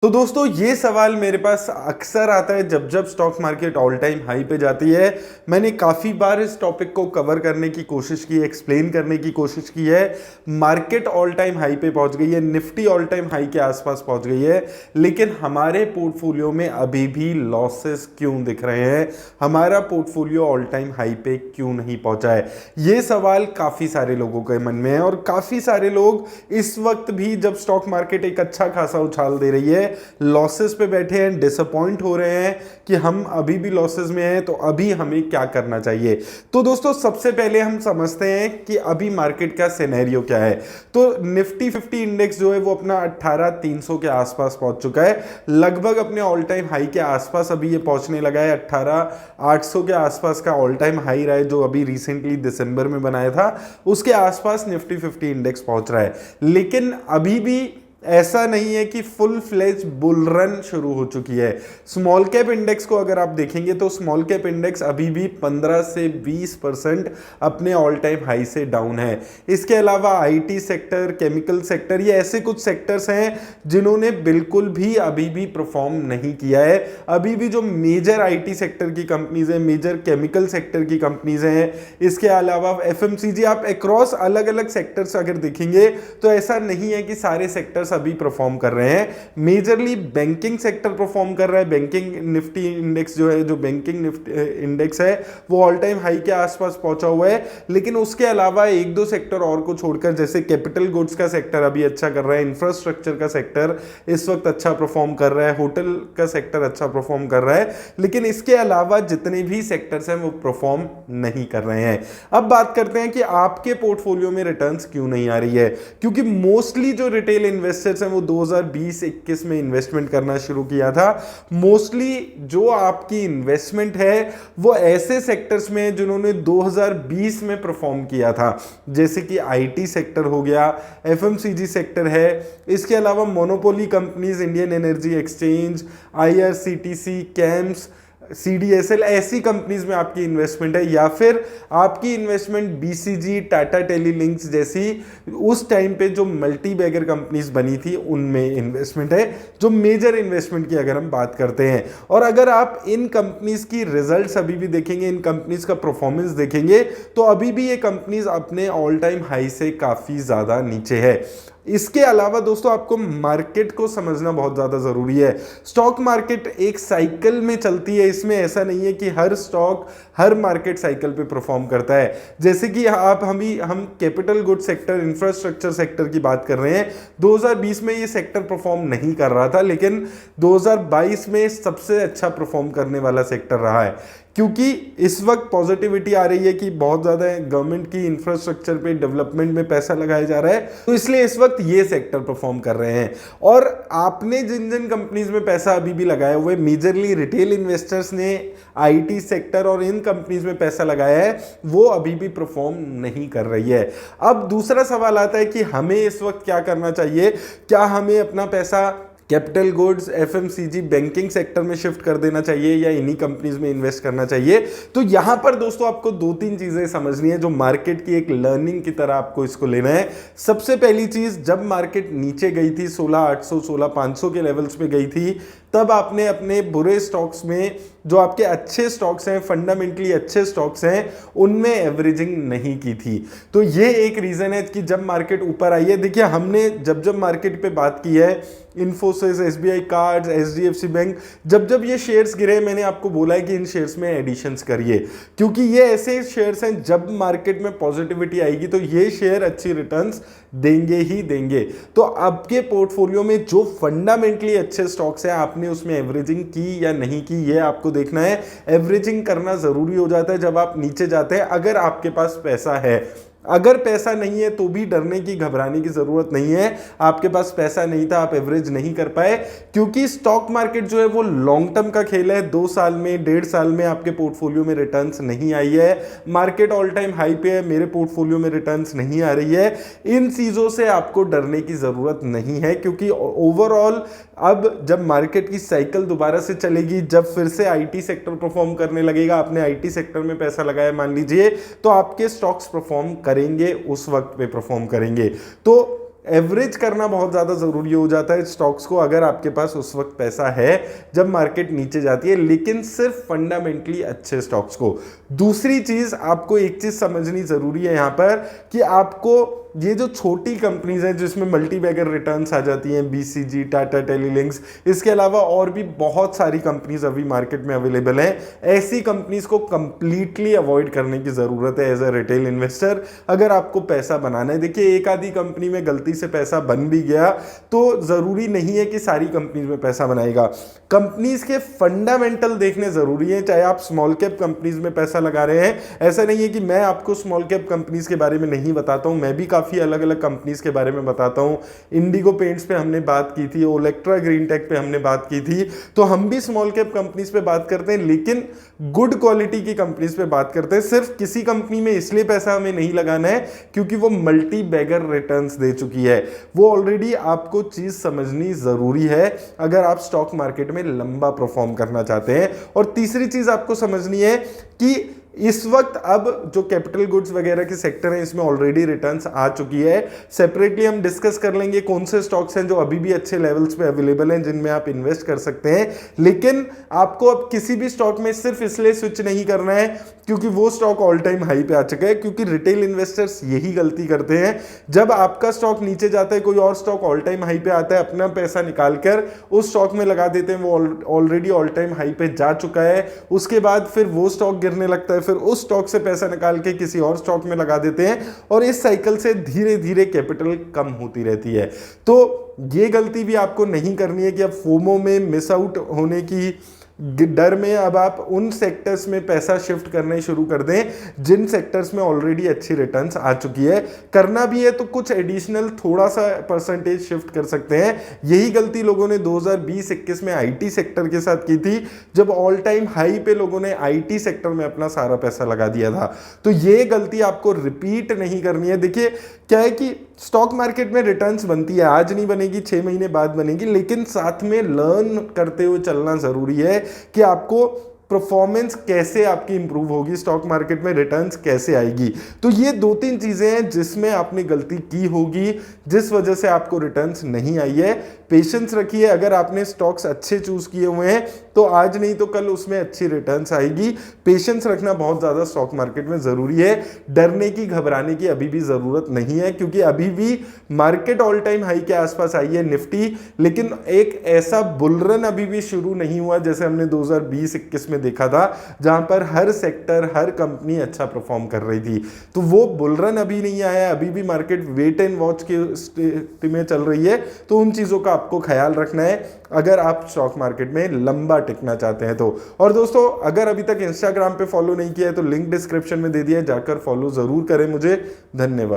तो दोस्तों ये सवाल मेरे पास अक्सर आता है जब जब stock market all time high पे जाती है। मैंने काफ़ी बार इस टॉपिक को कवर करने की कोशिश की है, एक्सप्लेन करने की कोशिश की है। मार्केट ऑल टाइम हाई पे पहुंच गई है, निफ्टी ऑल टाइम हाई के आसपास पहुंच गई है, लेकिन हमारे पोर्टफोलियो में अभी भी लॉसेस क्यों दिख रहे हैं? हमारा पोर्टफोलियो ऑल टाइम हाई पे क्यों नहीं पहुंचा है? ये सवाल काफ़ी सारे लोगों के मन में है और काफ़ी सारे लोग इस वक्त भी, जब स्टॉक मार्केट एक अच्छा खासा उछाल दे रही है, लॉसेस पे बैठे हैं, डिसअपॉइंट हो रहे हैं कि हम अभी भी लॉसेस में हैं, तो अभी हमें क्या करना चाहिए। तो दोस्तों सबसे पहले हम समझते हैं कि अभी मार्केट का सिनेरियो क्या है। तो निफ्टी 50 इंडेक्स जो है वो अपना 18,300 के आसपास पहुंच चुका है, लगभग अपने ऑल टाइम हाई के आसपास अभी ये पहुंचने लगा है। 18,800 के आसपास का ऑल टाइम हाई रहा है जो अभी रिसेंटली दिसंबर में बनाया था, उसके आसपास निफ्टी 50 इंडेक्स पहुंच रहा है। लेकिन अभी भी ऐसा नहीं है कि फुल फ्लेज बुल रन शुरू हो चुकी है। स्मॉल कैप इंडेक्स को अगर आप देखेंगे तो स्मॉल कैप इंडेक्स अभी भी 15 से 20% अपने ऑल टाइम हाई से डाउन है। इसके अलावा आईटी सेक्टर, केमिकल सेक्टर, ये ऐसे कुछ सेक्टर्स हैं जिन्होंने बिल्कुल भी अभी भी परफॉर्म नहीं किया है। अभी भी जो मेजर आईटी सेक्टर की कंपनीज हैं, मेजर केमिकल सेक्टर की कंपनीज हैं, इसके अलावा एफएमसीजी, आप अक्रॉस अलग अलग सेक्टर्स अगर देखेंगे तो ऐसा नहीं है कि सारे सेक्टर्स अभी परफॉर्म कर रहे हैं। मेजरली बैंकिंग सेक्टर परफॉर्म कर रहा है। बैंकिंग निफ्टी इंडेक्स जो है, जो बैंकिंग इंडेक्स है, वो ऑल टाइम हाई के आसपास पहुंचा हुआ है। लेकिन उसके अलावा एक दो सेक्टर और को छोड़कर, जैसे कैपिटल गुड्स का सेक्टर अभी अच्छा कर रहा है, इंफ्रास्ट्रक्चर का सेक्टर इस वक्त अच्छा परफॉर्म कर रहा है, होटल का सेक्टर अच्छा परफॉर्म कर रहा है, लेकिन इसके अलावा जितने भी सेक्टर्स हैं वो परफॉर्म नहीं कर रहे हैं। अब बात करते हैं कि आपके पोर्टफोलियो में रिटर्न्स क्यों नहीं आ रही है। क्योंकि मोस्टली जो रिटेल इन्वेस्टर्स हैं वो 2020-21 में इन्वेस्टमेंट करना शुरू किया था। मोस्टली जो आपकी इन्वेस्टमेंट है वो ऐसे सेक्टर्स में जिन्होंने 2020 में परफॉर्म किया था, जैसे कि आईटी सेक्टर हो गया, एफएमसीजी सेक्टर है, इसके अलावा monopoly companies, Indian energy exchange, IRCTC, camps, CDSL, ऐसी कंपनीज में आपकी इन्वेस्टमेंट है, या फिर आपकी इन्वेस्टमेंट बीसीजी, टाटा टेलीलिंक्स जैसी उस टाइम पे जो मल्टी बैगर कंपनीज बनी थी उनमें इन्वेस्टमेंट है, जो मेजर इन्वेस्टमेंट की अगर हम बात करते हैं। और अगर आप इन कंपनीज की रिजल्ट्स अभी भी देखेंगे, इन कंपनीज का परफॉर्मेंस देखेंगे, तो अभी भी ये कंपनीज अपने ऑल टाइम हाई से काफी ज्यादा नीचे है। इसके अलावा दोस्तों आपको मार्केट को समझना बहुत ज़्यादा ज़रूरी है। स्टॉक मार्केट एक साइकिल में चलती है, इसमें ऐसा नहीं है कि हर स्टॉक हर मार्केट साइकिल पे परफॉर्म करता है। जैसे कि हम capital good sector, infrastructure sector की बात कर रहे हैं। 2020 में ये सेक्टर परफॉर्म नहीं कर रहा था, लेकिन 2022 में सबसे अच्छा परफॉर्म करने वाला सेक्टर रहा है, क्योंकि इस वक्त पॉजिटिविटी आ रही है कि बहुत ज़्यादा गवर्नमेंट की इंफ्रास्ट्रक्चर पे, डेवलपमेंट में पैसा लगाया जा रहा है, तो इसलिए इस वक्त ये सेक्टर परफॉर्म कर रहे हैं। और आपने जिन जिन कंपनीज में पैसा अभी भी लगाया हुआ है, मेजरली रिटेल इन्वेस्टर्स ने आईटी सेक्टर और इन कंपनीज में पैसा लगाया है, वो अभी भी परफॉर्म नहीं कर रही है। अब दूसरा सवाल आता है कि हमें इस वक्त क्या करना चाहिए। क्या हमें अपना पैसा capital goods, FMCG, banking sector में शिफ्ट कर देना चाहिए, या इन्हीं कंपनीज में इन्वेस्ट करना चाहिए? तो यहां पर दोस्तों आपको दो तीन चीजें समझनी है जो मार्केट की एक लर्निंग की तरह आपको इसको लेना है। सबसे पहली चीज, जब मार्केट नीचे गई थी, 16,800 16,500 के लेवल्स पे गई थी, तब आपने अपने बुरे स्टॉक्स में, जो आपके अच्छे स्टॉक्स हैं, फंडामेंटली अच्छे स्टॉक्स हैं, उनमें एवरेजिंग नहीं की थी। तो ये एक रीजन है कि जब मार्केट ऊपर आई है, देखिए हमने जब जब मार्केट पे बात की है, Infosys, SBI cards, HDFC bank, जब जब ये शेयर्स गिरे, मैंने आपको बोला है कि इन शेयर्स में एडिशंस करिए, क्योंकि ये ऐसे शेयर्स हैं जब मार्केट में पॉजिटिविटी आएगी तो ये शेयर अच्छी रिटर्न्स देंगे ही देंगे। तो आपके पोर्टफोलियो में जो फंडामेंटली अच्छे स्टॉक्स हैं, आपने उसमें एवरेजिंग की या नहीं की, ये आपको देखना है। एवरेजिंग करना जरूरी हो जाता है जब आप नीचे जाते हैं, अगर आपके पास पैसा है। अगर पैसा नहीं है तो भी डरने की, घबराने की जरूरत नहीं है। आपके पास पैसा नहीं था, आप एवरेज नहीं कर पाए, क्योंकि स्टॉक मार्केट जो है वो लॉन्ग टर्म का खेल है। 2 साल में, 1.5 साल में आपके पोर्टफोलियो में रिटर्न्स नहीं आई है, मार्केट ऑल टाइम हाई पे है, मेरे पोर्टफोलियो में रिटर्न्स नहीं आ रही है, इन चीजों से आपको डरने की जरूरत नहीं है। क्योंकि ओवरऑल अब जब मार्केट की साइकिल दोबारा से चलेगी, जब फिर से आईटी सेक्टर परफॉर्म करने लगेगा, आपने आईटी सेक्टर में पैसा लगाया मान लीजिए, तो आपके स्टॉक्स परफॉर्म करेंगे, उस वक्त पे परफॉर्म करेंगे। तो एवरेज करना बहुत ज़्यादा ज़रूरी हो जाता है स्टॉक्स को, अगर आपके पास उस वक्त पैसा है जब मार्केट नीचे जाती है, लेकिन सिर्फ फंडामेंटली अच्छे स्टॉक्स को। दूसरी चीज़, आपको एक चीज़ समझनी ज़रूरी है यहाँ पर कि आपको ये जो छोटी कंपनीज हैं जिसमें मल्टी बैगर रिटर्न्स आ जाती हैं, बीसीजी, टाटा टेलीलिंक्स, इसके अलावा और भी बहुत सारी कंपनीज अभी मार्केट में अवेलेबल हैं, ऐसी कंपनीज को कंप्लीटली अवॉइड करने की ज़रूरत है एज अ रिटेल इन्वेस्टर अगर आपको पैसा बनाना है। देखिए, एक आधी कंपनी में गलती से पैसा बन भी गया तो ज़रूरी नहीं है कि सारी कंपनीज में पैसा बनाएगा। कंपनीज के फंडामेंटल देखने ज़रूरी है, चाहे आप स्मॉल कैप कंपनीज में पैसा लगा रहे हैं। ऐसा नहीं है कि मैं आपको स्मॉल कैप कंपनीज के बारे में नहीं बताता हूं, मैं भी काफ़ी अलग अलग कंपनीज के बारे में बताता हूं। इंडिगो पेंट्स पे हमने बात की थी, ओलेक्ट्रा ग्रीन टेक पे हमने बात की थी, तो हम भी स्मॉल कैप कंपनीज पे बात करते हैं, लेकिन गुड क्वालिटी की कंपनीज पे बात करते हैं। सिर्फ किसी कंपनी में इसलिए पैसा हमें नहीं लगाना है क्योंकि वो मल्टी बैगर रिटर्न्स दे चुकी है, वो ऑलरेडी आपको चीज समझनी जरूरी है अगर आप स्टॉक मार्केट में लंबा परफॉर्म करना चाहते हैं। और तीसरी चीज आपको समझनी है कि इस वक्त अब जो कैपिटल गुड्स वगैरह के सेक्टर हैं इसमें ऑलरेडी रिटर्न्स आ चुकी है। सेपरेटली हम डिस्कस कर लेंगे कौन से स्टॉक्स हैं जो अभी भी अच्छे लेवल्स पे अवेलेबल हैं जिनमें आप इन्वेस्ट कर सकते हैं। लेकिन आपको अब किसी भी स्टॉक में सिर्फ इसलिए स्विच नहीं करना है क्योंकि वो स्टॉक ऑल टाइम हाई पे आ चुका है, क्योंकि रिटेल इन्वेस्टर्स यही गलती करते हैं, जब आपका स्टॉक नीचे जाता है कोई और स्टॉक ऑल टाइम हाई पे आता है, अपना पैसा निकालकर उस स्टॉक में लगा देते हैं, वो ऑलरेडी ऑल टाइम हाई पे जा चुका है, उसके बाद फिर वो स्टॉक गिरने लगता है, फिर उस स्टॉक से पैसा निकाल के किसी और स्टॉक में लगा देते हैं और इस साइकिल से धीरे धीरे कैपिटल कम होती रहती है। तो ये गलती भी आपको नहीं करनी है कि अब फोमो में मिस आउट होने की डर में अब आप उन सेक्टर्स में पैसा शिफ्ट करने शुरू कर दें जिन सेक्टर्स में ऑलरेडी अच्छी रिटर्न्स आ चुकी है। करना भी है तो कुछ एडिशनल थोड़ा सा परसेंटेज शिफ्ट कर सकते हैं। यही गलती लोगों ने 2020-21 में आईटी सेक्टर के साथ की थी, जब ऑल टाइम हाई पे लोगों ने आईटी सेक्टर में अपना सारा पैसा लगा दिया था। तो ये गलती आपको रिपीट नहीं करनी है। देखिए क्या है कि स्टॉक मार्केट में रिटर्न्स बनती है, आज नहीं बनेगी 6 महीने बाद बनेगी, लेकिन साथ में लर्न करते हुए चलना जरूरी है कि आपको परफॉर्मेंस कैसे आपकी इंप्रूव होगी, स्टॉक मार्केट में रिटर्न्स कैसे आएगी। तो ये 2-3 चीजें हैं जिसमें आपने गलती की होगी, जिस वजह से आपको रिटर्न्स नहीं आई है। पेशेंस रखिए, अगर आपने स्टॉक्स अच्छे चूज किए हुए हैं तो आज नहीं तो कल उसमें अच्छी रिटर्न्स आएगी। पेशेंस रखना बहुत ज्यादा स्टॉक मार्केट में जरूरी है। डरने की, घबराने की अभी भी जरूरत नहीं है, क्योंकि अभी भी मार्केट ऑल टाइम हाई के आसपास आई है निफ्टी, लेकिन एक ऐसा बुलरन अभी भी शुरू नहीं हुआ जैसे हमने 2020-21 में देखा था, जहां पर हर सेक्टर, हर कंपनी अच्छा परफॉर्म कर रही थी। तो वो बुलरन अभी नहीं आया, अभी भी मार्केट वेट एंड वॉच के स्थिति में चल रही है। तो उन चीजों का आपको ख्याल रखना है अगर आप स्टॉक मार्केट में लंबा टिकना चाहते हैं तो। और दोस्तों, अगर अभी तक इंस्टाग्राम पे फॉलो नहीं किया है तो लिंक डिस्क्रिप्शन में दे दिया है, जाकर फॉलो जरूर करें मुझे। धन्यवाद।